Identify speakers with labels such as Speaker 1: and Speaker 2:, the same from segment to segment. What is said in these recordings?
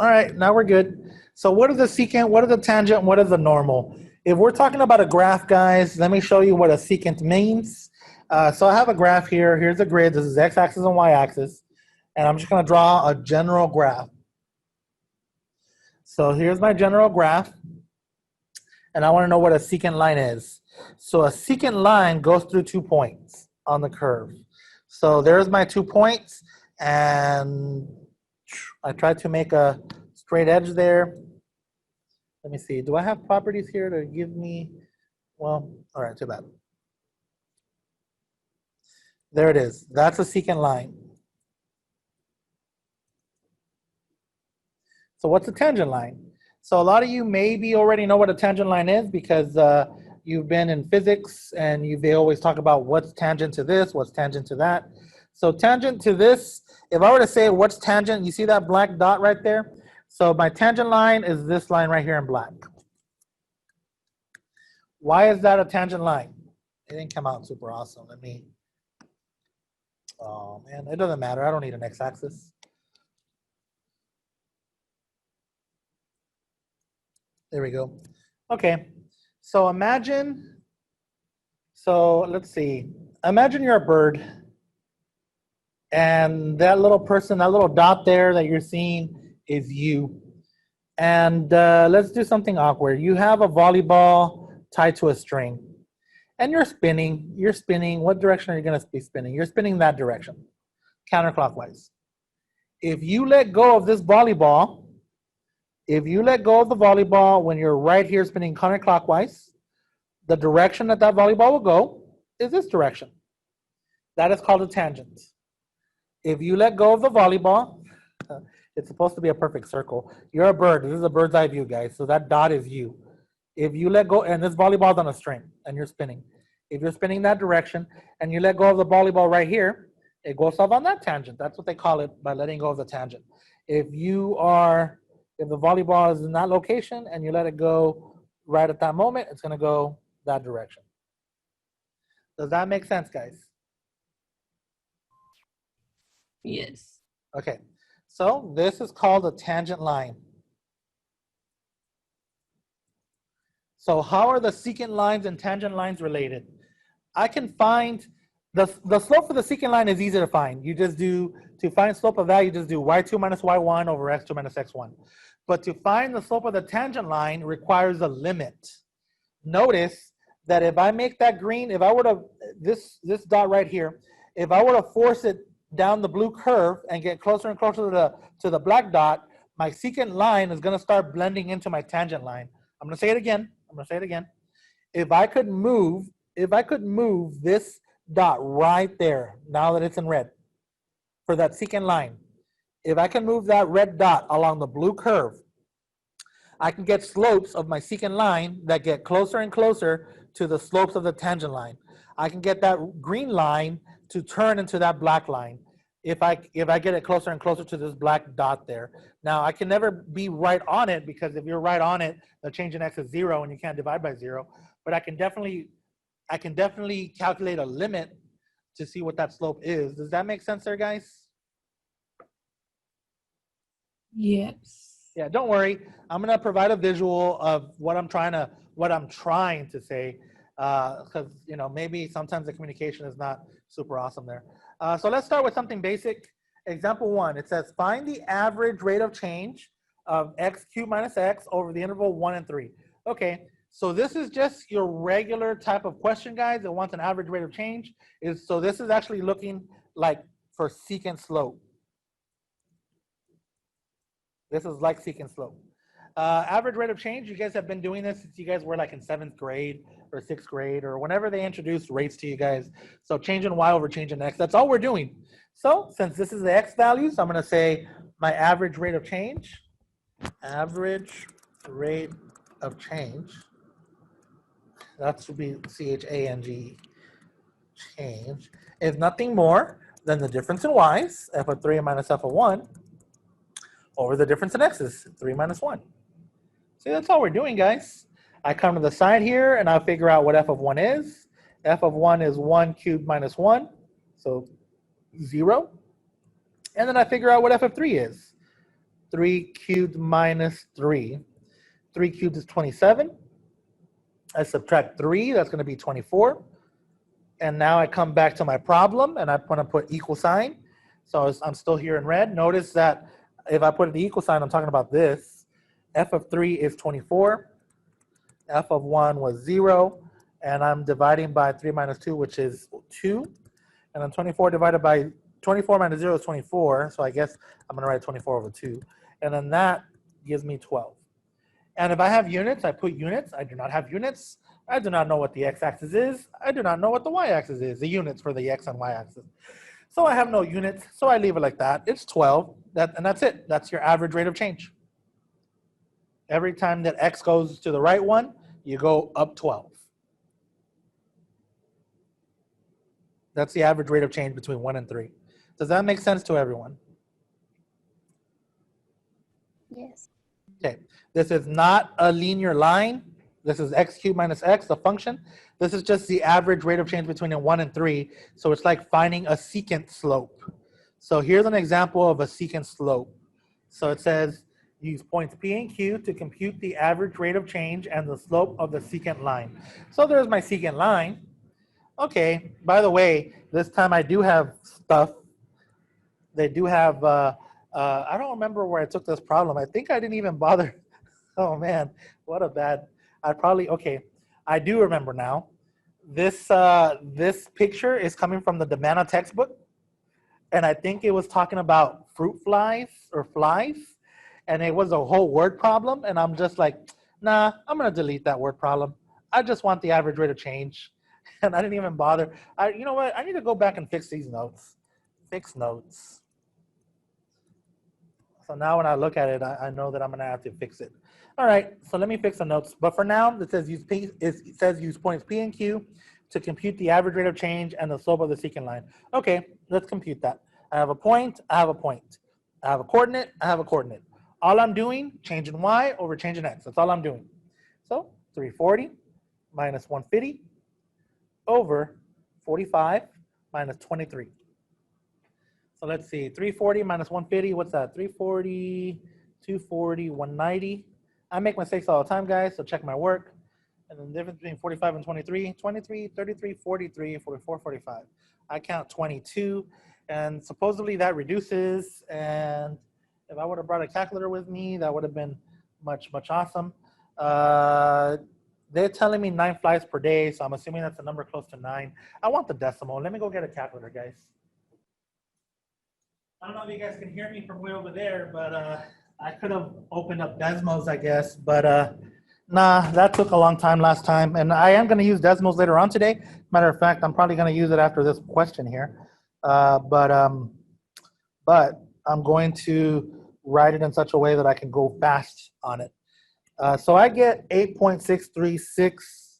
Speaker 1: All right, now we're good. So what is the secant, what is the tangent, what is the normal? If we're talking about a graph, guys, let me show you what a secant means. So I have a graph here. Here's a grid. This is x-axis and y-axis. And I'm just going to draw a general graph. So here's my general graph. And I want to know what a secant line is. So a secant line goes through 2 points on the curve. So there's my 2 points. And I tried to make a straight edge there. Let me see. Do I have properties here to give me? Well, all right, too bad. There it is. That's a secant line. So what's a tangent line? So a lot of you maybe already know what a tangent line is because you've been in physics and they always talk about what's tangent to this, what's tangent to that. So tangent to this, if I were to say what's tangent, you see that black dot right there? So my tangent line is this line right here in black. Why is that a tangent line? It didn't come out super awesome. Let me, oh man, it doesn't matter. I don't need an x-axis. There we go. Okay, so imagine, so let's see. Imagine you're a bird and that little person, that little dot there that you're seeing is you. And let's do something awkward. You have a volleyball tied to a string and you're spinning. You're spinning. What direction are you going to be spinning? You're spinning that direction, counterclockwise. If you let go of this volleyball, if you let go of the volleyball when you're right here spinning counterclockwise, the direction that that volleyball will go is this direction. That is called a tangent. If you let go of the volleyball, it's supposed to be a perfect circle. You're a bird. This is a bird's eye view, guys. So that dot is you. If you let go, and this volleyball's on a string, and you're spinning. If you're spinning that direction, and you let go of the volleyball right here, it goes off on that tangent. That's what they call it by letting go of the tangent. If the volleyball is in that location, and you let it go right at that moment, it's going to go that direction. Does that make sense, guys?
Speaker 2: Yes.
Speaker 1: Okay, so this is called a tangent line. So how are the secant lines and tangent lines related? I can find, the slope for the secant line is easy to find. You just do, to find slope of that, you just do y2 minus y1 over x2 minus x1. But to find the slope of the tangent line requires a limit. Notice that if I make that green, if I were to, this dot right here, if I were to force it down the blue curve and get closer and closer to the black dot, my secant line is going to start blending into my tangent line. I'm going to say it again. If I could move this dot right there, now that it's in red, for that secant line, if I can move that red dot along the blue curve, I can get slopes of my secant line that get closer and closer to the slopes of the tangent line. I can get that green line to turn into that black line if I get it closer and closer to this black dot there. Now I can never be right on it because if you're right on it, the change in x is 0 and you can't divide by 0. But I can definitely calculate a limit to see what that slope is. Does that make sense there, guys?
Speaker 2: Yes.
Speaker 1: Yeah, don't worry. I'm gonna provide a visual of what I'm trying to say, because maybe sometimes the communication is not super awesome there. So let's start with something basic. Example 1, it says find the average rate of change of x cubed minus x over the interval 1 and 3. Okay, so this is just your regular type of question, guys. It wants an average rate of change. So this is actually looking like for secant slope. This is like secant slope. Average rate of change, you guys have been doing this since you guys were like in 7th grade or 6th grade or whenever they introduced rates to you guys. So change in y over change in x, that's all we're doing. So since this is the x values, I'm gonna say my average rate of change, that should be C-H-A-N-G, change, is nothing more than the difference in y's, f of 3 minus f of 1, over the difference in x's, 3 minus 1. See, that's all we're doing, guys. I come to the side here and I'll figure out what f of 1 is. F of 1 is 1 cubed minus 1, so 0. And then I figure out what f of 3 is. 3 cubed minus 3. 3 cubed is 27. I subtract 3, that's going to be 24. And now I come back to my problem, and I want to put equal sign. So I'm still here in red. Notice that if I put the equal sign, I'm talking about this. F of 3 is 24. F of 1 was 0. And I'm dividing by 3 minus 2, which is 2. And then 24 divided by 24 minus 0 is 24. So I guess I'm going to write 24 over 2. And then that gives me 12. And if I have units, I put units. I do not have units. I do not know what the x-axis is. I do not know what the y-axis is, the units for the x and y-axis. So I have no units, so I leave it like that. It's 12, and that's it. That's your average rate of change. Every time that x goes to the right one, you go up 12. That's the average rate of change between 1 and 3. Does that make sense to everyone?
Speaker 2: Yes.
Speaker 1: Okay, this is not a linear line. This is x cubed minus x, the function. This is just the average rate of change between 1 and 3. So it's like finding a secant slope. So here's an example of a secant slope. So it says, use points P and Q to compute the average rate of change and the slope of the secant line. So there's my secant line. Okay, by the way, this time I do have stuff. They do have, I don't remember where I took this problem. I think I didn't even bother. Oh man, what a bad. Okay, I do remember now. This picture is coming from the Demana textbook, and I think it was talking about fruit flies or flies, and it was a whole word problem, and I'm just like, nah, I'm gonna delete that word problem. I just want the average rate of change, and I didn't even bother. You know what? I need to go back and fix these notes. Fix notes. So now when I look at it, I know that I'm gonna have to fix it. All right, so let me fix the notes. But for now, it says use points P and Q to compute the average rate of change and the slope of the secant line. Okay, let's compute that. I have a point, I have a point. I have a coordinate, I have a coordinate. All I'm doing, changing y over changing x. That's all I'm doing. So 340 minus 150 over 45 minus 23. So let's see, 340 minus 150, what's that? 340, 240, 190. I make mistakes all the time, guys, so check my work. And then the difference between 45 and 23, 23, 33, 43, 44, 45. I count 22, and supposedly that reduces, and if I would have brought a calculator with me, that would have been much, much awesome. They're telling me 9 flies per day, so I'm assuming that's a number close to 9. I want the decimal. Let me go get a calculator, guys. I don't know if you guys can hear me from way over there, but I could have opened up Desmos, I guess, but nah, that took a long time last time. And I am going to use Desmos later on today. Matter of fact, I'm probably going to use it after this question here. But I'm going to write it in such a way that I can go fast on it. So I get 8.636.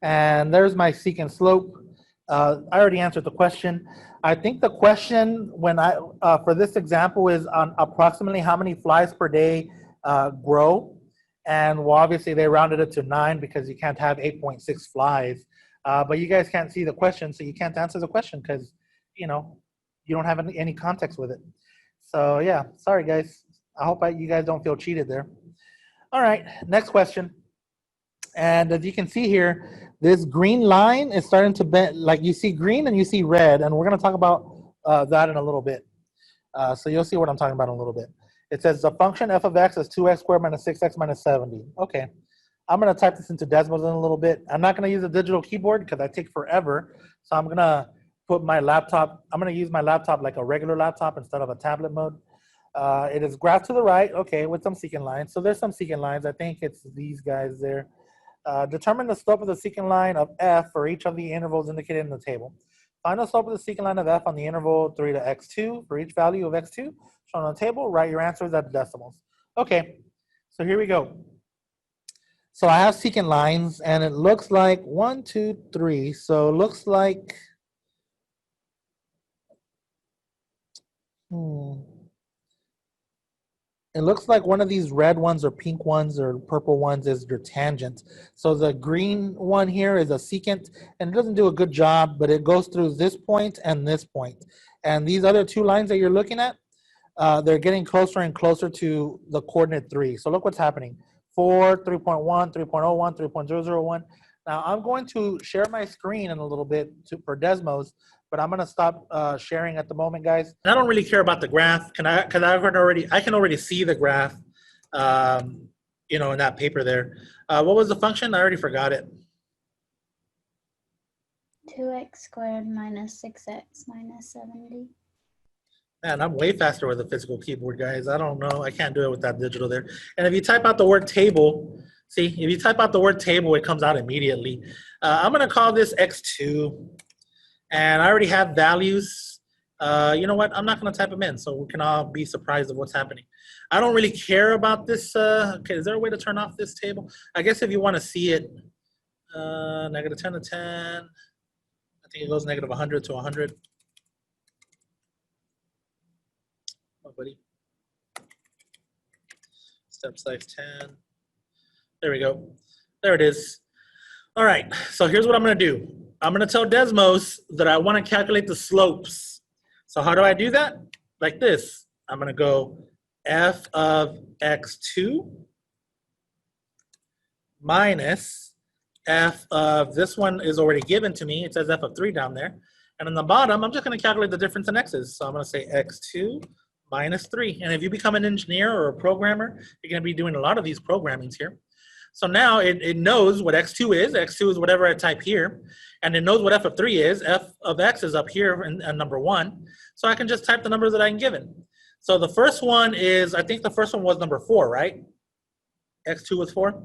Speaker 1: And there's my secant slope. I already answered the question. I think the question for this example is on approximately how many flies per day grow. And well, obviously they rounded it to 9 because you can't have 8.6 flies. But you guys can't see the question, so you can't answer the question because, you don't have any context with it. So yeah, sorry guys. I hope you guys don't feel cheated there. All right, next question. And as you can see here, this green line is starting to bend, like you see green and you see red, and we're going to talk about that in a little bit. So you'll see what I'm talking about in a little bit. It says the function f of x is 2x squared minus 6x minus 70. Okay, I'm going to type this into Desmos in a little bit. I'm not going to use a digital keyboard because I take forever. So I'm going to put my laptop, I'm going to use my laptop like a regular laptop instead of a tablet mode. It is graph to the right, okay, with some secant lines. So there's some secant lines. I think it's these guys there. Determine the slope of the secant line of f for each of the intervals indicated in the table. Find the slope of the secant line of f on the interval 3 to x2 for each value of x2 shown on the table. Write your answers at the decimals. Okay, so here we go. So I have secant lines, and it looks like 1, 2, 3. So it looks like, it looks like one of these red ones or pink ones or purple ones is your tangent. So the green one here is a secant, and it doesn't do a good job, but it goes through this point and this point. And these other two lines that you're looking at, they're getting closer and closer to the coordinate 3. So look what's happening. 4, 3.1, 3.01, 3.001. Now I'm going to share my screen in a little bit for Desmos, but I'm going to stop sharing at the moment, guys. I don't really care about the graph. I can already see the graph, you know, in that paper there. What was the function? I already forgot it.
Speaker 3: 2x squared minus 6x minus 70.
Speaker 1: Man, I'm way faster with a physical keyboard, guys. I don't know. I can't do it with that digital there. And if you type out the word table, see, if you type out the word table, it comes out immediately. I'm going to call this x2. And I already have values. You know what? I'm not going to type them in, so we can all be surprised of what's happening. I don't really care about this. Okay, is there a way to turn off this table? I guess if you want to see it, negative 10 to 10. I think it goes negative 100 to 100. Oh, buddy. Step size 10. There we go. There it is. All right, so here's what I'm going to do. I'm going to tell Desmos that I want to calculate the slopes. So how do I do that? Like this. I'm going to go f of x2 minus f of, this one is already given to me. It says f of 3 down there. And on the bottom, I'm just going to calculate the difference in x's. So I'm going to say x2 minus 3. And if you become an engineer or a programmer, you're going to be doing a lot of these programmings here. So now it knows what x2 is. x2 is whatever I type here. And it knows what f of 3 is. F of x is up here in number 1. So I can just type the numbers that I'm given. So the first one is, I think the first one was number 4, right? x2 was 4?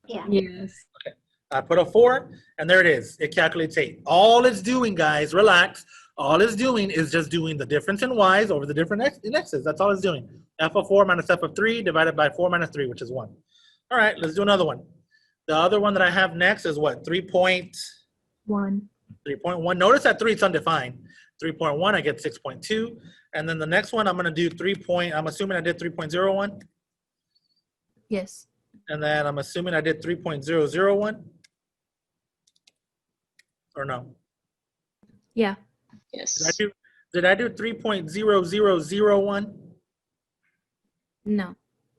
Speaker 3: Yeah.
Speaker 2: Yes.
Speaker 1: Okay. I put a 4, and there it is. It calculates 8. All it's doing, guys, relax. All it's doing is just doing the difference in y's over the different x's. That's all it's doing. F of 4 minus f of 3 divided by 4 minus 3, which is 1. All right, let's do another one. The other one that I have next is what? 3.1. 3.1. Notice that 3 is undefined. 3.1, I get 6.2. And then the next one, I'm going to do 3. I'm assuming I did 3.01.
Speaker 2: Yes.
Speaker 1: And then I'm assuming I did 3.001. Or no?
Speaker 2: Yeah.
Speaker 4: Yes.
Speaker 1: Did I do 3.0001?
Speaker 2: No.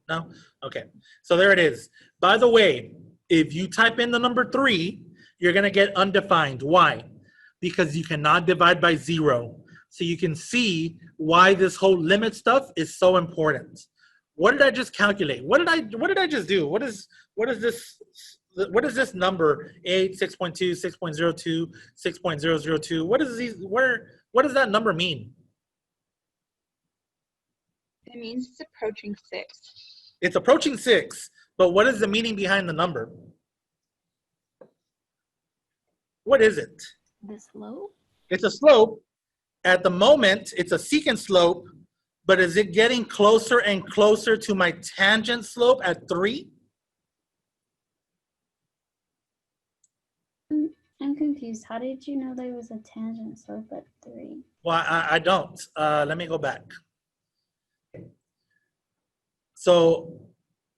Speaker 1: No? Okay. So there it is. By the way, if you type in the number 3, you're going to get undefined. Why? Because you cannot divide by 0. So you can see why this whole limit stuff is so important. What did I just calculate? What did I just do? What is this number? 8, 6.2, 6.02, 6.002? What does that number mean?
Speaker 4: It means it's approaching 6.
Speaker 1: It's approaching 6, but what is the meaning behind the number? What is it?
Speaker 3: The slope?
Speaker 1: It's a slope. At the moment, it's a secant slope, but is it getting closer and closer to my tangent slope at 3?
Speaker 3: I'm confused. How did you know there was a tangent slope at 3?
Speaker 1: Well, I don't. Let me go back. So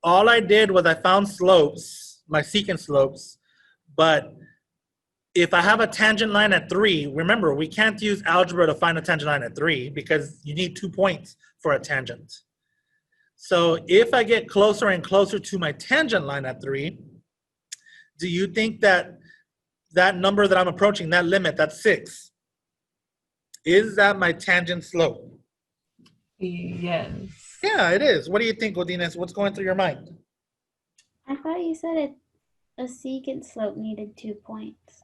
Speaker 1: all I did was I found slopes, my secant slopes, but if I have a tangent line at 3, remember, we can't use algebra to find a tangent line at 3 because you need 2 points for a tangent. So if I get closer and closer to my tangent line at 3, do you think that that number that I'm approaching, that limit, that's 6, is that my tangent slope?
Speaker 2: Yes.
Speaker 1: Yeah, it is. What do you think, Godinez? What's going through your mind?
Speaker 3: I thought you said a secant slope needed 2 points.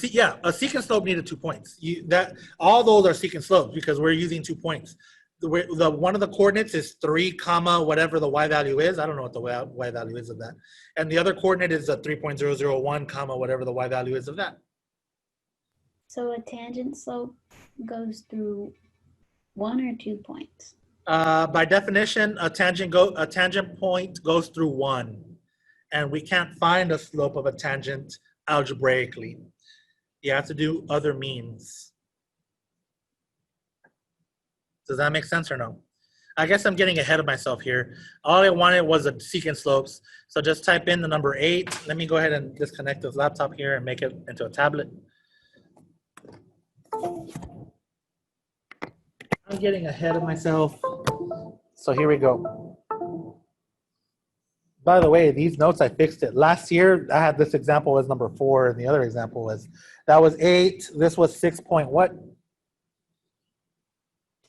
Speaker 1: Yeah, a secant slope needed 2 points. All those are secant slopes because we're using 2 points. One of the coordinates is 3 comma whatever the y value is. I don't know what the y value is of that. And the other coordinate is a 3.001 comma whatever the y value is of that.
Speaker 3: So a tangent slope goes through 1 or 2 points?
Speaker 1: By definition, a tangent point goes through 1. And we can't find a slope of a tangent algebraically. You have to do other means. Does that make sense or no? I guess I'm getting ahead of myself here. All I wanted was a secant slopes. So just type in the number 8. Let me go ahead and disconnect this laptop here and make it into a tablet. I'm getting ahead of myself. So here we go. By the way, these notes, I fixed it. Last year, I had this example as number 4, and the other example was, that was 8. This was 6 point what?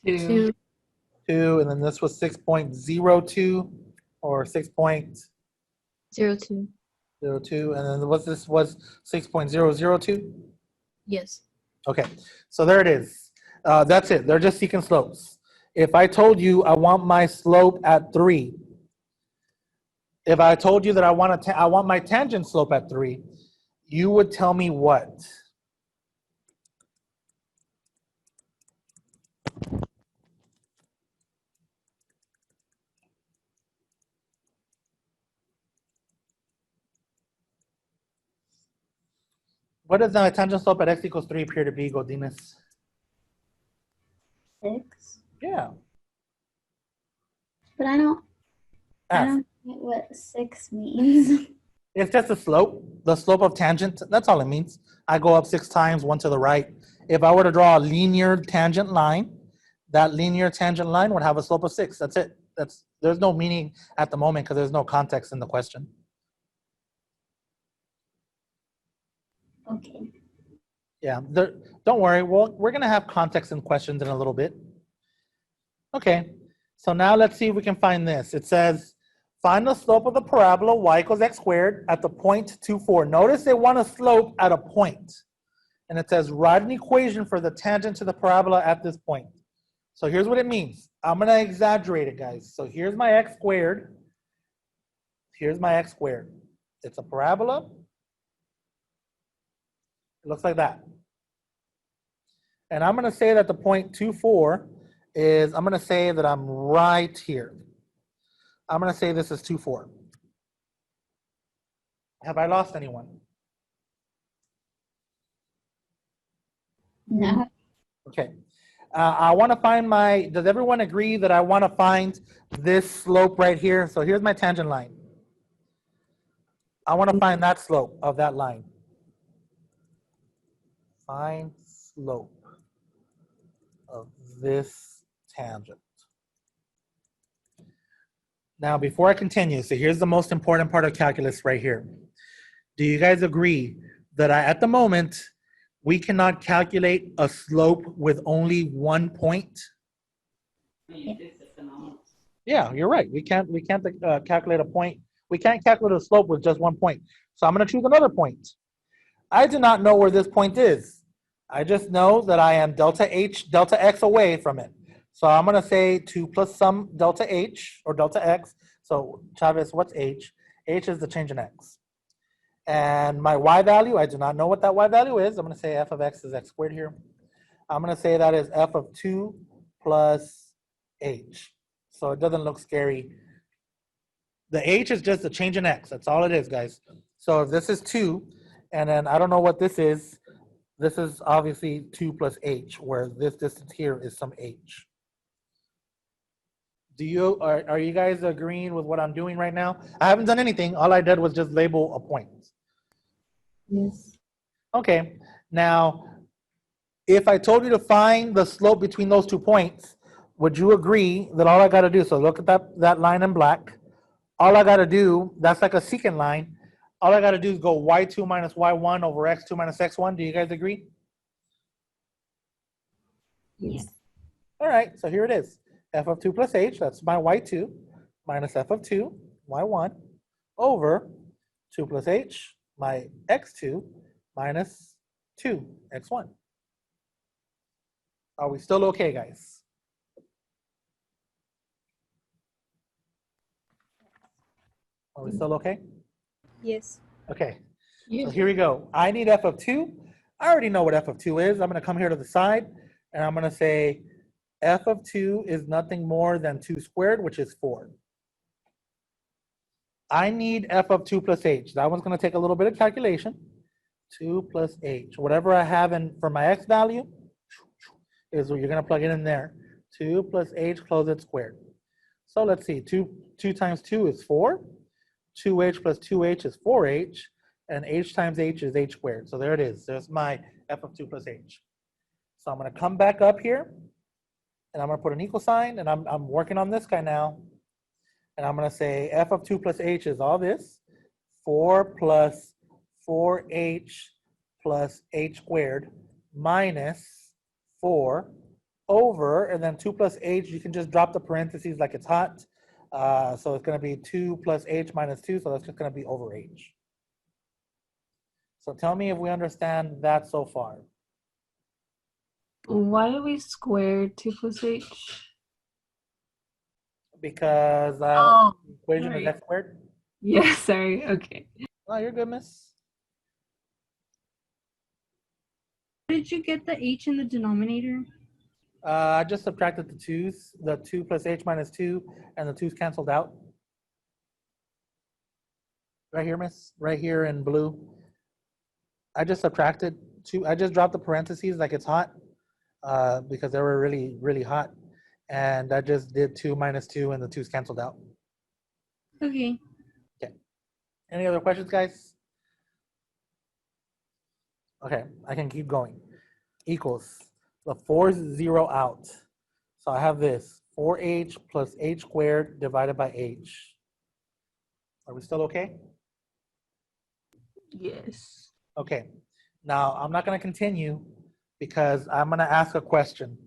Speaker 2: 2.
Speaker 1: 2, and then this was 6.02 or 6.02,
Speaker 2: 0.2.
Speaker 1: and then this was 6.002.
Speaker 2: Yes.
Speaker 1: Okay, so there it is. That's it. They're just secant slopes. If I told you I want my slope at 3, if I told you that I want my tangent slope at 3, you would tell me what? What does the tangent slope at x equals 3 appear to be, Godinez?
Speaker 3: 6.
Speaker 1: Yeah.
Speaker 3: But I don't
Speaker 1: Ask.
Speaker 3: get what 6 means.
Speaker 1: It's just the slope, the slope of tangent. That's all it means. I go up 6 times, 1 to the right. If I were to draw a linear tangent line, that linear tangent line would have a slope of 6. That's it. There's no meaning at the moment because there's no context in the question.
Speaker 3: Okay.
Speaker 1: Yeah, don't worry. We're going to have context in questions in a little bit. Okay, so now let's see if we can find this. It says, find the slope of the parabola y equals x squared at the point 2, 4. Notice they want a slope at a point. And it says, write an equation for the tangent to the parabola at this point. So here's what it means. I'm going to exaggerate it, guys. So here's my x squared. Here's my x squared. It's a parabola. It looks like that. And I'm going to say that the point 2, 4 is, I'm going to say that I'm right here. I'm going to say this is 2, 4. Have I lost anyone?
Speaker 3: No.
Speaker 1: Okay. I want to find does everyone agree that I want to find this slope right here? So here's my tangent line. I want to find that slope of that line. Find slope of this tangent. Now, before I continue, so here's the most important part of calculus right here. Do you guys agree that at the moment, we cannot calculate a slope with only one point? Yeah, you're right. We can't calculate a point. We can't calculate a slope with just one point. So I'm going to choose another point. I do not know where this point is. I just know that I am delta x away from it. So I'm going to say 2 plus some delta h or delta x. So Chavez, what's h? H is the change in x. And my y value, I do not know what that y value is. I'm going to say f of x is x squared here. I'm going to say that is f of 2 plus h. So it doesn't look scary. The h is just a change in x. That's all it is, guys. So if this is 2, and then I don't know what this is obviously 2 plus h, where this distance here is some h. Are you guys agreeing with what I'm doing right now? I haven't done anything. All I did was just label a point.
Speaker 3: Yes.
Speaker 1: Okay, now, if I told you to find the slope between those 2 points, would you agree that all I got to do, so look at that line in black, all I got to do, that's like a secant line, all I got to do is go y2 minus y1 over x2 minus x1. Do you guys agree?
Speaker 3: Yes.
Speaker 1: All right, so here it is. F of 2 plus h, that's my y2, minus f of 2, y1, over 2 plus h, my x2, minus 2, x1. Are we still okay, guys? Are we still okay?
Speaker 2: Yes.
Speaker 1: Okay, so here we go. I need f of 2. I already know what f of 2 is. I'm going to come here to the side, and I'm going to say f of 2 is nothing more than 2 squared, which is 4. I need f of 2 plus h. That one's going to take a little bit of calculation. 2 plus h. Whatever I have for my x value is what you're going to plug it in there. 2 plus h, close it squared. So let's see. 2 times 2 is 4. 2h plus 2h is 4h. And h times h is h squared. So there it is. There's my f of 2 plus h. So I'm going to come back up here. and I'm gonna put an equal sign, and I'm working on this guy now. And I'm gonna say f of 2 plus h is all this, 4 plus 4h plus h squared minus 4 over, and then 2 plus h, you can just drop the parentheses like it's hot. So it's gonna be 2 plus h minus 2, so that's just gonna be over h. So tell me if we understand that so far.
Speaker 2: Why do we square 2 plus h?
Speaker 1: Because
Speaker 2: Oh,
Speaker 1: the equation is
Speaker 2: sorry.
Speaker 1: x squared.
Speaker 2: Yeah, sorry. Okay.
Speaker 1: Oh, you're good, miss.
Speaker 5: Where did you get the h in the denominator?
Speaker 1: I just subtracted the 2's, the 2 plus h minus 2, and the 2's canceled out. Right here, miss, right here in blue. I just subtracted 2, I just dropped the parentheses like it's hot, because they were really, really hot. And I just did 2 minus 2, and the 2's canceled out.
Speaker 5: Okay.
Speaker 1: Any other questions, guys? Okay, I can keep going. Equals, the 4's 0 out. So I have this, 4h plus h squared divided by h. Are we still okay?
Speaker 2: Yes.
Speaker 1: Okay, now I'm not gonna continue because I'm gonna ask a question.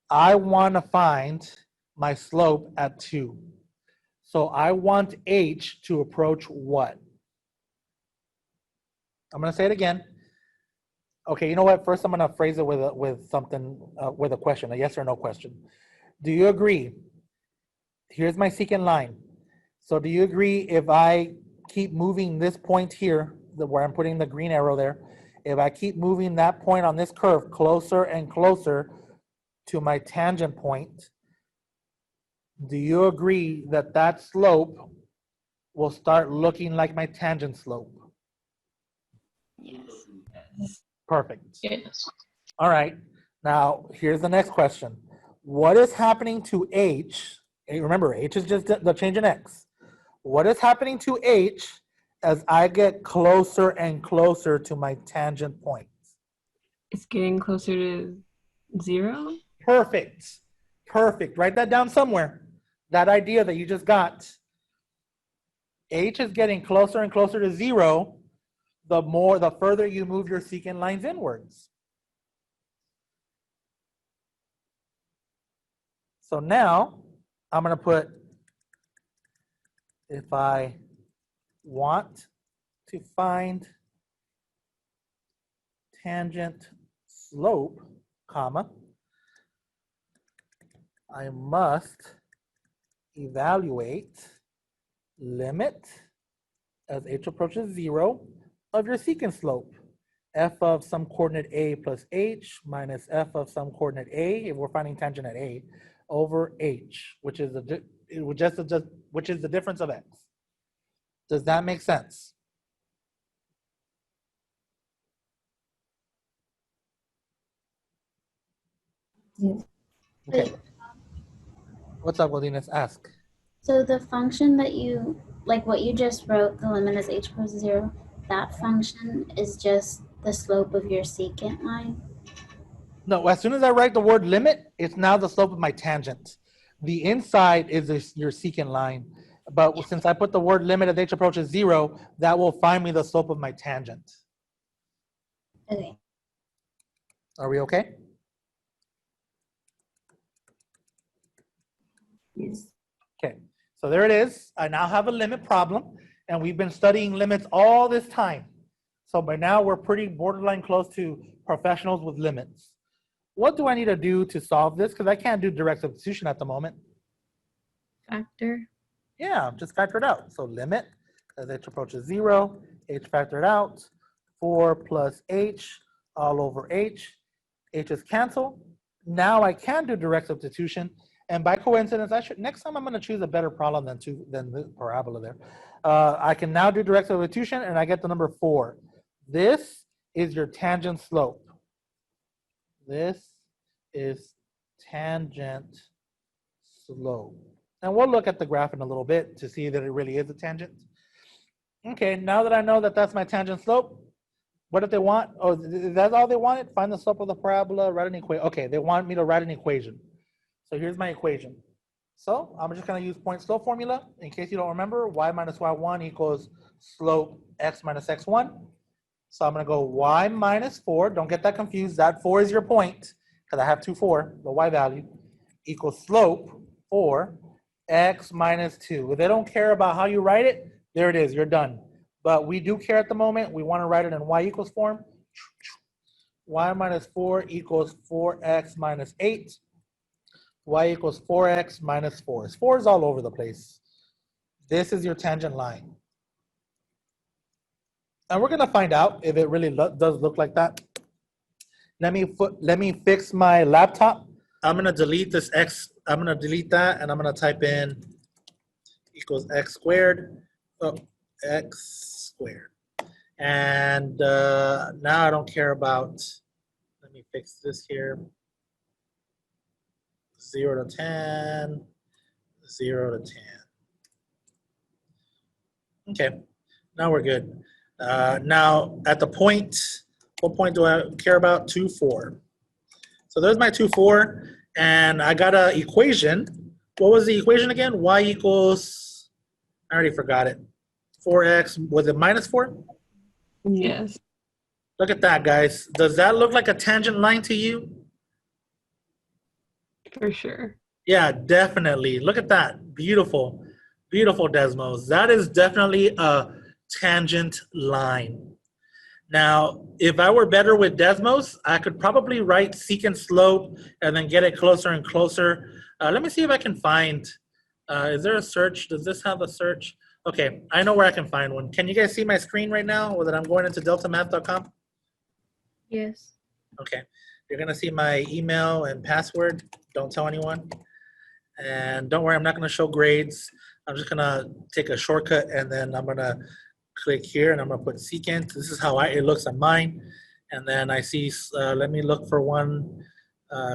Speaker 1: I wanna find my slope at 2. So I want h to approach what? I'm gonna say it again. Okay, you know what? First, I'm gonna phrase it with something, with a question, a yes or no question. Do you agree? Here's my secant line. So do you agree if I keep moving this point here, where I'm putting the green arrow there, if I keep moving that point on this curve closer and closer to my tangent point, do you agree that that slope will start looking like my tangent slope?
Speaker 2: Yes.
Speaker 1: Perfect.
Speaker 2: Yes.
Speaker 1: All right. Now, here's the next question. What is happening to h? Remember, h is just the change in x. What is happening to h as I get closer and closer to my tangent point?
Speaker 2: It's getting closer to 0.
Speaker 1: Perfect. Perfect. Write that down somewhere. That idea that you just got. H is getting closer and closer to 0 the further you move your secant lines inwards. So now I'm going to put, if I want to find tangent slope, comma, I must evaluate limit as h approaches 0 of your secant slope. F of some coordinate a plus h minus f of some coordinate a, if we're finding tangent at a, over h, which is the difference of x. Does that make sense?
Speaker 3: Yes.
Speaker 1: Okay. What's up, Wildinus? Ask.
Speaker 3: So the function that you, like what you just wrote, the limit as h goes to 0, that function is just the slope of your secant line?
Speaker 1: No, as soon as I write the word limit, it's now the slope of my tangent. The inside is your secant line. But since I put the word limit as h approaches 0, that will find me the slope of my tangent.
Speaker 3: Okay.
Speaker 1: Are we okay?
Speaker 3: Yes.
Speaker 1: Okay, so there it is. I now have a limit problem, and we've been studying limits all this time. So by now, we're pretty borderline close to professionals with limits. What do I need to do to solve this? Because I can't do direct substitution at the moment.
Speaker 2: Factor.
Speaker 1: Yeah, just factor it out. So limit as h approaches 0, h factored out, 4 plus h all over h. H is canceled. Now I can do direct substitution. And by coincidence, next time I'm going to choose a better problem than the parabola there. I can now do direct substitution, and I get the number 4. This is your tangent slope. This is tangent slope. And we'll look at the graph in a little bit to see that it really is a tangent. Okay, now that I know that that's my tangent slope, What did they want? Oh, that's all they wanted? Find the slope of the parabola, write an equation. Okay, they want me to write an equation. So here's my equation. So I'm just gonna use point slope formula. In case you don't remember, y minus y1 equals slope x minus x1. So I'm gonna go y minus 4, don't get that confused, that 4 is your point, because I have 2, 4, the y value, equals slope 4, x minus 2. If they don't care about how you write it, there it is, you're done. But we do care at the moment, we wanna write it in y equals form. Y minus 4 equals 4x minus 8. Y equals 4x minus 4. 4 is all over the place. This is your tangent line. And we're gonna find out if it really does look like that. Let me fix my laptop. I'm gonna delete this x, I'm gonna delete that and I'm gonna type in equals x squared, x squared. And now I don't care about, let me fix this here. 0 to 10, 0 to 10. Okay, now we're good. Now at the point, what point do I care about? 2, 4. So there's my 2, 4, and I got an equation. What was the equation again? Y equals, I already forgot it. 4x, was it minus 4?
Speaker 2: Yes.
Speaker 1: Look at that, guys. Does that look like a tangent line to you?
Speaker 2: For sure.
Speaker 1: Yeah, definitely. Look at that. Beautiful, beautiful Desmos. That is definitely a tangent line. Now, if I were better with Desmos, I could probably write secant slope and then get it closer and closer. Let me see if I can find, is there a search? Does this have a search? Okay, I know where I can find one. Can you guys see my screen right now or that I'm going into deltamath.com?
Speaker 5: Yes.
Speaker 1: Okay, you're gonna see my email and password. Don't tell anyone. And don't worry, I'm not gonna show grades. I'm just gonna take a shortcut and then I'm gonna click here and I'm gonna put secant. This is how it looks on mine. And then I see, let me look for one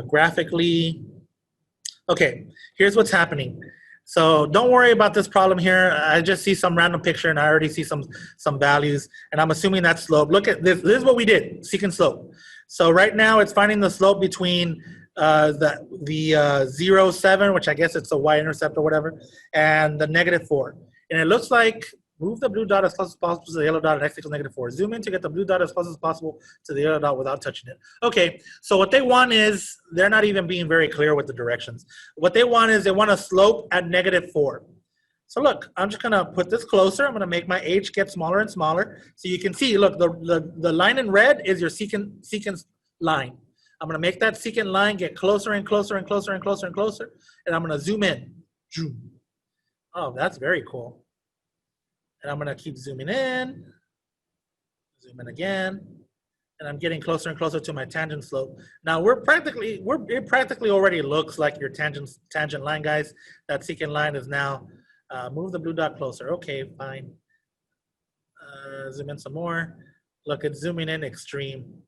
Speaker 1: graphically. Okay, here's what's happening. So don't worry about this problem here. I just see some random picture and I already see some values and I'm assuming that's slope. Look at this, this is what we did, secant slope. So right now it's finding the slope between the 0, 7, which I guess it's a y-intercept or whatever, and the -4. And it looks like, move the blue dot as close as possible to the yellow dot and x equals -4. Zoom in to get the blue dot as close as possible to the yellow dot without touching it. Okay, so what they want is, they're not even being very clear with the directions. What they want is, they want a slope at -4. So look, I'm just gonna put this closer. I'm gonna make my h get smaller and smaller. So you can see, look, the line in red is your secant line. I'm gonna make that secant line get closer and closer and closer and closer and closer. And I'm gonna zoom in. Oh, that's very cool. And I'm gonna keep zooming in. Zoom in again. And I'm getting closer and closer to my tangent slope. Now it practically already looks like your tangent line, guys. That secant line is now, move the blue dot closer. Okay, fine. Zoom in some more. Look, it's zooming in extreme.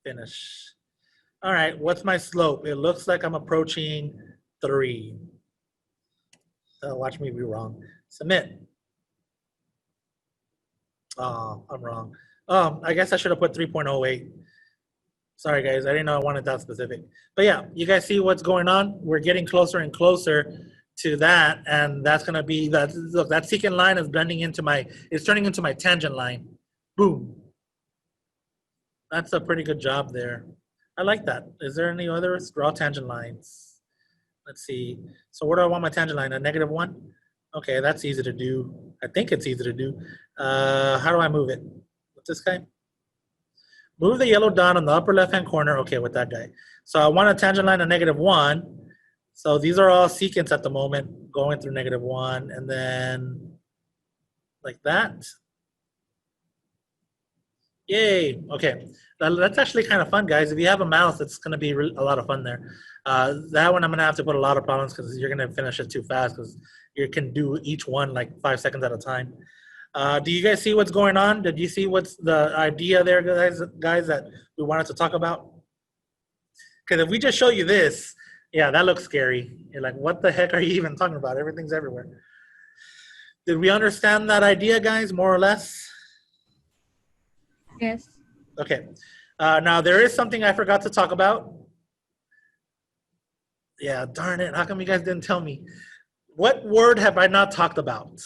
Speaker 1: Finish. All right, what's my slope? It looks like I'm approaching 3. Watch me be wrong. Submit. Oh, I'm wrong. I guess I should have put 3.08. Sorry, guys. I didn't know I wanted that specific. But yeah, you guys see what's going on? We're getting closer and closer to that, and that's going to be that. Look, that secant line is blending into it's turning into my tangent line. Boom. That's a pretty good job there. I like that. Is there any others? Draw tangent lines. Let's see. So where do I want my tangent line? A -1? Okay, that's easy to do. I think it's easy to do. How do I move it? With this guy? Move the yellow dot on the upper left-hand corner. Okay, with that guy. So I want a tangent line of -1. So these are all secants at the moment, going through -1, and then like that. Yay, okay. That's actually kind of fun, guys. If you have a mouse, it's gonna be a lot of fun there. That one I'm gonna have to put a lot of problems because you're gonna finish it too fast because you can do each one like 5 seconds at a time. Do you guys see what's going on? Did you see what's the idea there, guys, that we wanted to talk about? Because if we just show you this, yeah, that looks scary. You're like, what the heck are you even talking about? Everything's everywhere. Did we understand that idea, guys, more or less?
Speaker 5: Yes.
Speaker 1: Okay. Now there is something I forgot to talk about. Yeah, darn it. How come you guys didn't tell me? What word have I not talked about?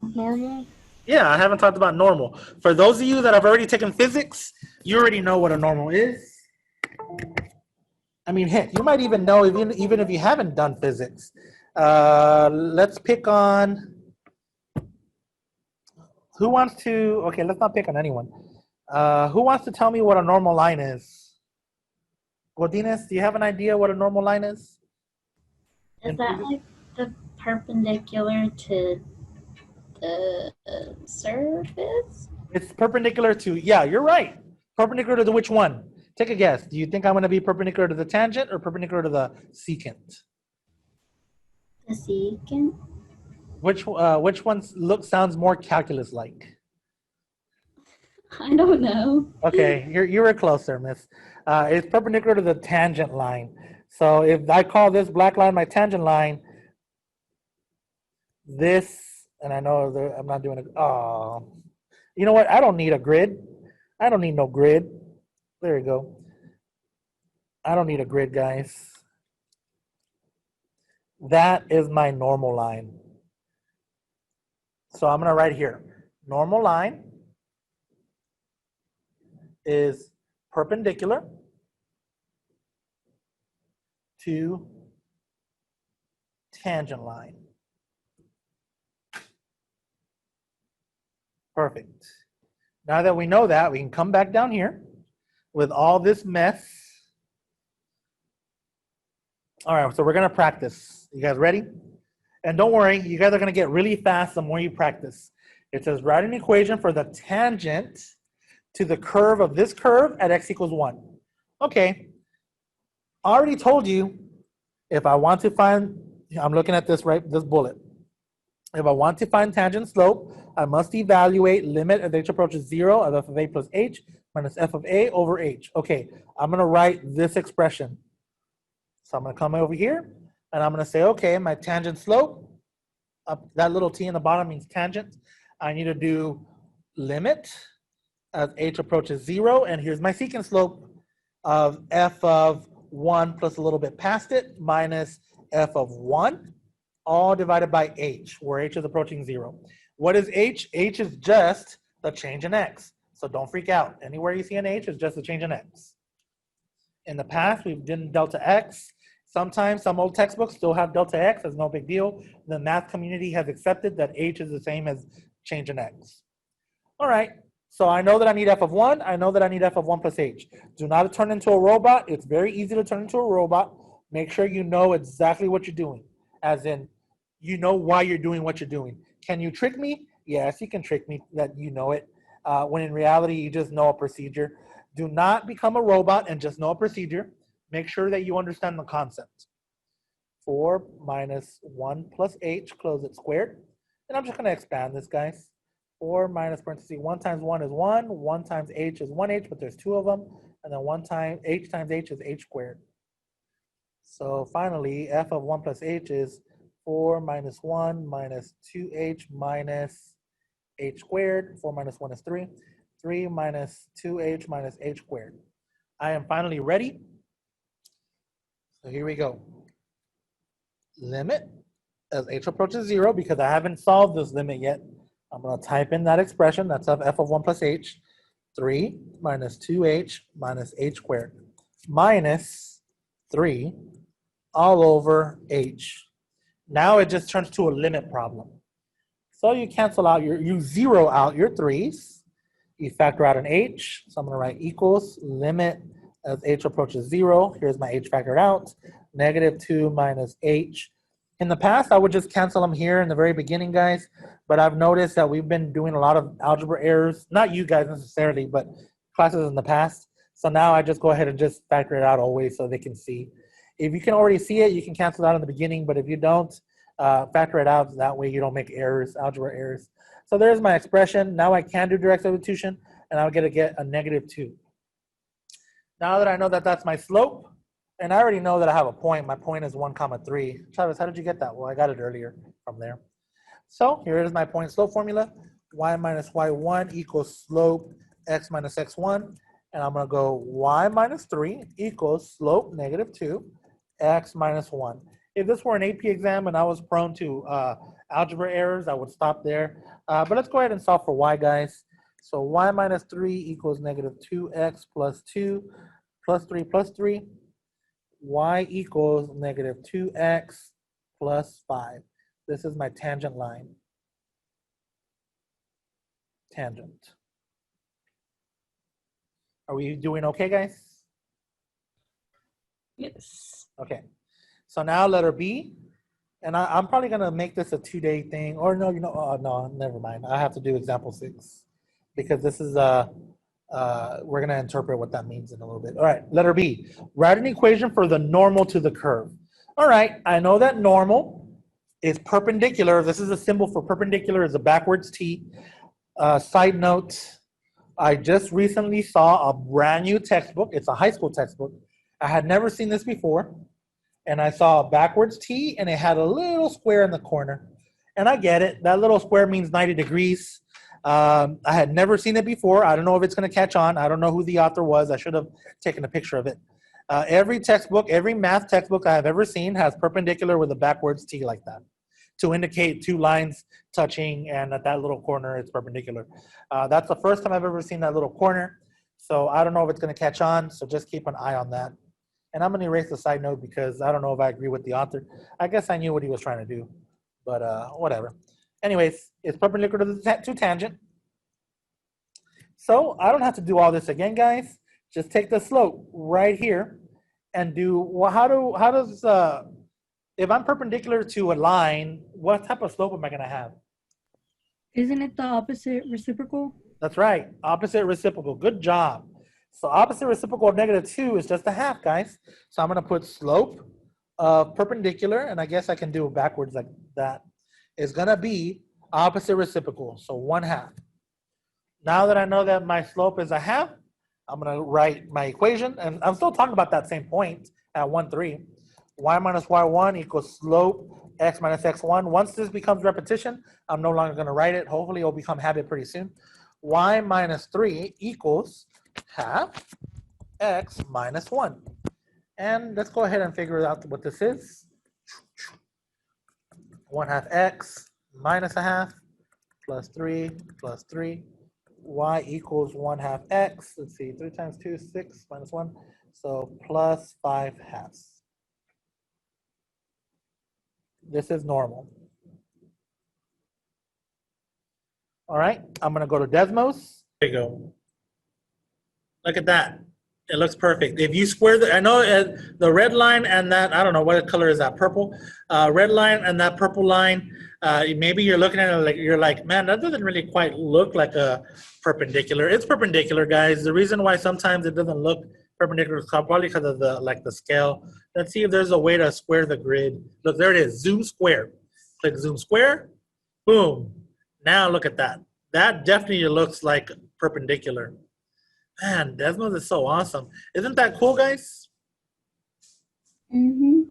Speaker 5: Normal.
Speaker 1: Yeah, I haven't talked about normal. For those of you that have already taken physics, you already know what a normal is. I mean, heck, you might even know even if you haven't done physics. Let's pick on, who wants to, okay, let's not pick on anyone. Who wants to tell me what a normal line is? Godinez, do you have an idea what a normal line is?
Speaker 3: Is that like the perpendicular to the surface?
Speaker 1: It's perpendicular to, yeah, you're right. Perpendicular to which one? Take a guess. Do you think I'm going to be perpendicular to the tangent or perpendicular to the secant?
Speaker 3: The secant?
Speaker 1: Which one sounds more calculus-like?
Speaker 3: I don't know.
Speaker 1: Okay, you were closer, miss. It's perpendicular to the tangent line. So if I call this black line my tangent line, this, and I know I'm not doing it. Oh, you know what? I don't need a grid. I don't need no grid. There you go. I don't need a grid, guys. That is my normal line. So I'm going to write here. Normal line is perpendicular to tangent line. Perfect. Now that we know that, we can come back down here with all this mess. All right, so we're going to practice. You guys ready? And don't worry, you guys are going to get really fast the more you practice. It says write an equation for the tangent to the curve of this curve at x equals 1. Okay. I already told you if I want to find, I'm looking at this, right, this bullet. If I want to find tangent slope, I must evaluate limit as h approaches 0 of f of a plus h minus f of a over h. Okay, I'm going to write this expression. So I'm going to come over here, and I'm going to say, okay, my tangent slope, that little t in the bottom means tangent. I need to do limit as h approaches 0, and here's my secant slope of f of 1 plus a little bit past it minus f of 1, all divided by h, where h is approaching 0. What is h? H is just the change in x. So don't freak out. Anywhere you see an h is just the change in x. In the past, we've done delta x. Sometimes some old textbooks still have delta x. That's no big deal. The math community has accepted that h is the same as change in x. All right. So I know that I need f of 1. I know that I need f of 1 plus h. Do not turn into a robot. It's very easy to turn into a robot. Make sure you know exactly what you're doing. As in, you know why you're doing what you're doing. Can you trick me? Yes, you can trick me that you know it. When in reality, you just know a procedure. Do not become a robot and just know a procedure. Make sure that you understand the concept. 4 minus 1 plus h, close it squared. And I'm just going to expand this, guys. 4 minus parentheses 1 times 1 is 1. 1 times h is 1h, but there's 2 of them. And then 1 times h is h squared. So finally, f of 1 plus h is 4 minus 1 minus 2h minus h squared. 4 minus 1 is 3. 3 minus 2h minus h squared. I am finally ready. So here we go. Limit as h approaches 0, because I haven't solved this limit yet. I'm going to type in that expression. That's of f of 1 plus h. 3 minus 2h minus h squared minus 3 all over h. Now it just turns to a limit problem. So you cancel out you zero out your 3's. You factor out an h. So I'm going to write equals limit as h approaches 0. Here's my h factored out. Negative 2 minus h. In the past, I would just cancel them here in the very beginning, guys. But I've noticed that we've been doing a lot of algebra errors. Not you guys necessarily, but classes in the past. So now I just go ahead and just factor it out always so they can see. If you can already see it, you can cancel it out in the beginning. But if you don't, factor it out. That way you don't make errors, algebra errors. So there's my expression. Now I can do direct substitution, and I'll get a negative 2. Now that I know that that's my slope, and I already know that I have a point. My point is 1, 3. Travis, how did you get that? Well, I got it earlier from there. So here is my point slope formula. Y minus y1 equals slope x minus x1, and I'm gonna go y minus 3 equals slope negative 2, x minus 1. If this were an AP exam and I was prone to algebra errors, I would stop there. But let's go ahead and solve for y, guys. So y minus 3 equals negative 2x plus 2 plus 3 plus 3. Y equals negative 2x plus 5. This is my tangent line. Tangent. Are we doing okay, guys?
Speaker 2: Yes.
Speaker 1: Okay. So now letter B. And I'm probably going to make this a 2-day thing. Or no, no, never mind. I have to do example 6. Because this is, we're going to interpret what that means in a little bit. All right, letter B. Write an equation for the normal to the curve. All right, I know that normal is perpendicular. This is a symbol for perpendicular is a backwards T. Side note, I just recently saw a brand new textbook. It's a high school textbook. I had never seen this before. And I saw a backwards T, and it had a little square in the corner. And I get it. That little square means 90 degrees. I had never seen it before. I don't know if it's going to catch on. I don't know who the author was. I should have taken a picture of it. Every textbook, every math textbook I have ever seen has perpendicular with a backwards T like that to indicate two lines touching, and at that little corner it's perpendicular. That's the first time I've ever seen that little corner. So I don't know if it's going to catch on, so just keep an eye on that. And I'm going to erase the side note because I don't know if I agree with the author. I guess I knew what he was trying to do, but whatever. Anyways, it's perpendicular to the tangent. So I don't have to do all this again, guys. Just take the slope right here and do, well, how does, if I'm perpendicular to a line, what type of slope am I going to have?
Speaker 5: Isn't it the opposite reciprocal?
Speaker 1: That's right, opposite reciprocal. Good job. So opposite reciprocal of negative 2 is just a half, guys. So I'm going to put slope of perpendicular, and I guess I can do it backwards like that. Is going to be opposite reciprocal, so 1/2. Now that I know that my slope is a half, I'm going to write my equation, and I'm still talking about that same point at 1, 3. Y minus y1 equals slope x minus x1. Once this becomes repetition, I'm no longer going to write it. Hopefully, it will become habit pretty soon. Y minus 3 equals half x minus 1. And let's go ahead and figure out what this is. 1/2 x minus a half plus 3 plus 3. Y equals 1/2 x. Let's see, 3 times 2 is 6 minus 1. So plus 5/2. This is normal. All right, I'm going to go to Desmos. There you go. Look at that. It looks perfect. If you square the, I know the red line and that, I don't know what color is that, purple? Red line and that purple line, maybe you're looking at it like, you're like, man, that doesn't really quite look like a perpendicular. It's perpendicular, guys. The reason why sometimes it doesn't look perpendicular is probably because of the scale. Let's see if there's a way to square the grid. Look, there it is, zoom square. Click zoom square, boom. Now look at that. That definitely looks like perpendicular. Man, Desmos is so awesome. Isn't that cool, guys?
Speaker 3: Mm-hmm.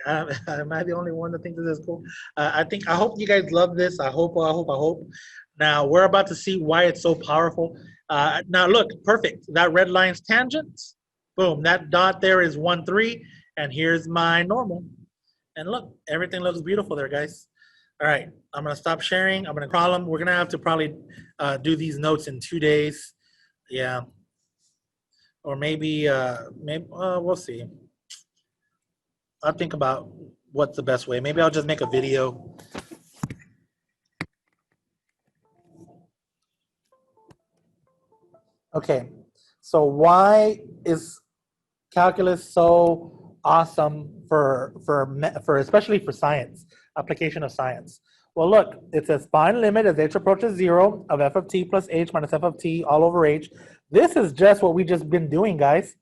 Speaker 1: Okay, am I the only one that thinks this is cool? I hope you guys love this. I hope. Now, we're about to see why it's so powerful. Now, look, perfect. That red line's tangent. Boom, that dot there is 1, 3. And here's my normal. And look, everything looks beautiful there, guys. All right, I'm going to stop sharing. I'm going to call them. We're going to have to probably do these notes in 2 days. Yeah. Or maybe we'll see. I'll think about what's the best way. Maybe I'll just make a video. Okay, so why is calculus so awesome for especially for science, application of science? Well, look, it says find limit as h approaches 0 of f of t plus h minus f of t all over h. This is just what we just been doing, guys.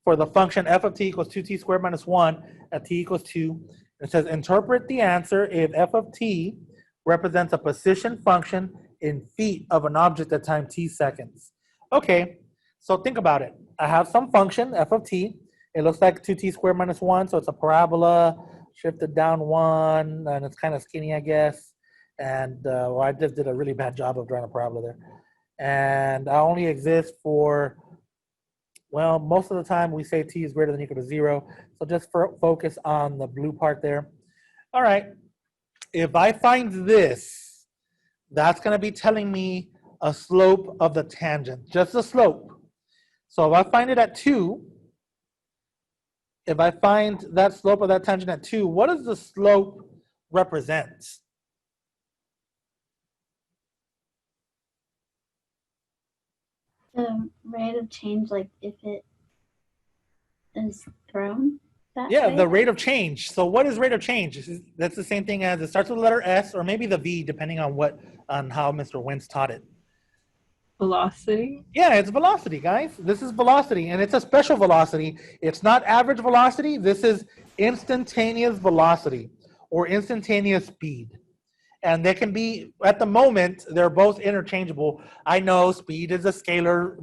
Speaker 1: For the function f of t equals 2t squared minus 1 at t equals 2. It says interpret the answer if f of t represents a position function in feet of an object at time t seconds. Okay, so think about it. I have some function, f of t. It looks like 2t squared minus 1, so it's a parabola, shifted down 1, and it's kind of skinny, I guess. And well, I just did a really bad job of drawing a parabola there. And I only exist for, well, most of the time we say t is greater than or equal to 0. So just focus on the blue part there. All right. If I find this, that's going to be telling me a slope of the tangent, just the slope. So if I find it at 2, if I find that slope of that tangent at 2, what does the slope represent?
Speaker 3: The rate of change, like if it is thrown that
Speaker 1: Yeah,
Speaker 3: way.
Speaker 1: the rate of change. So what is rate of change? That's the same thing as it starts with the letter S or maybe the V, depending on how Mr. Wentz taught it.
Speaker 2: Velocity.
Speaker 1: Yeah, it's velocity, guys. This is velocity, and it's a special velocity. It's not average velocity. This is instantaneous velocity or instantaneous speed. And they can be, at the moment, they're both interchangeable. I know speed is a scalar,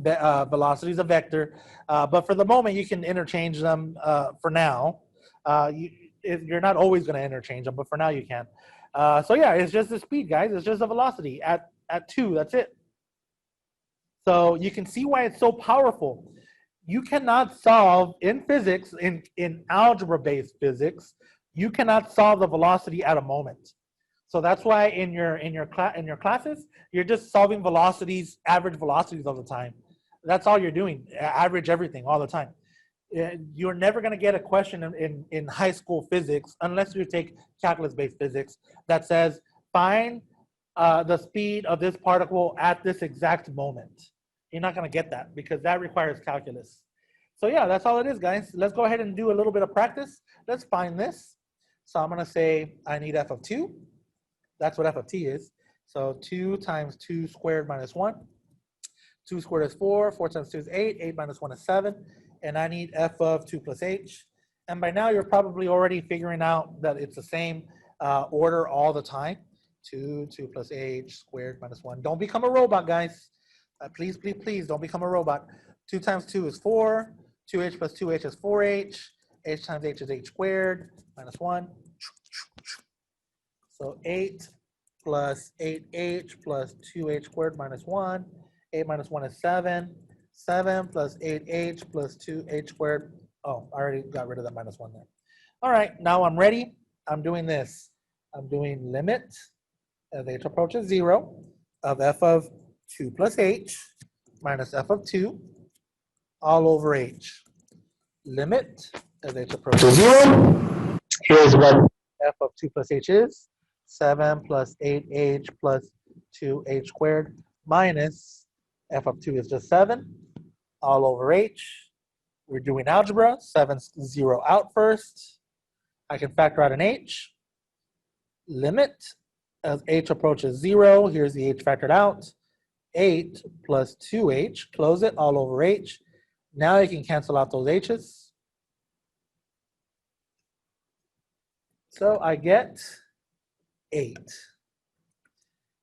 Speaker 1: velocity is a vector, but for the moment, you can interchange them for now. You're not always going to interchange them, but for now you can. So yeah, it's just the speed, guys. It's just a velocity at 2. That's it. So you can see why it's so powerful. You cannot solve in physics, in algebra-based physics, you cannot solve the velocity at a moment. So that's why in your classes, you're just solving velocities, average velocities all the time. That's all you're doing, average everything all the time. You're never going to get a question in high school physics, unless you take calculus-based physics, that says, find the speed of this particle at this exact moment. You're not going to get that because that requires calculus. So yeah, that's all it is, guys. Let's go ahead and do a little bit of practice. Let's find this. So I'm going to say I need f of 2. That's what f of t is. So 2 times 2 squared minus 1. 2 squared is 4. 4 times 2 is 8. 8 minus 1 is 7. And I need f of 2 plus h. And by now, you're probably already figuring out that it's the same order all the time. 2 plus h squared minus 1. Don't become a robot, guys. Please, please, please don't become a robot. 2 times 2 is 4. 2h plus 2h is 4h. H times h is h squared minus 1. So 8 plus 8h plus 2h squared minus 1. 8 minus 1 is 7. 7 plus 8h plus 2h squared. Oh, I already got rid of that minus 1 there. All right, now I'm ready. I'm doing this. I'm doing limit as h approaches 0 of f of 2 plus h minus f of 2 all over h. Limit as h approaches 0. Here's what f of 2 plus h is. 7 plus 8h plus 2h squared minus f of 2 is just 7 all over h. We're doing algebra. 7's 0 out first. I can factor out an h. Limit as h approaches 0. Here's the h factored out. 8 plus 2h, close it, all over h. Now you can cancel out those h's. So I get 8.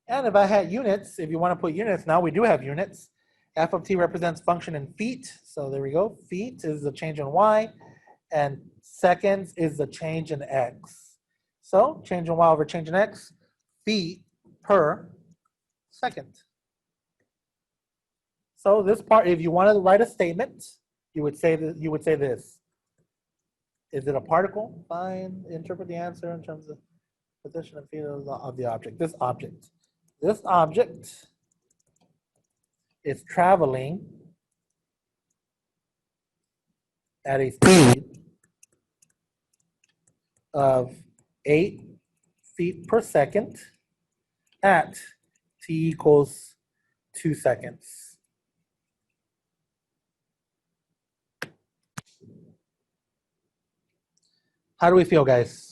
Speaker 1: And if I had units, if you want to put units, now we do have units. F of t represents function in feet. So there we go. Feet is the change in y, and seconds is the change in x. So change in y over change in x, feet per second. So this part, if you want to write a statement, you would say this. Is it a particle? Fine. Interpret the answer in terms of position and field of the object. This object is traveling at a speed of 8 feet per second at t equals 2 seconds. How do we feel, guys?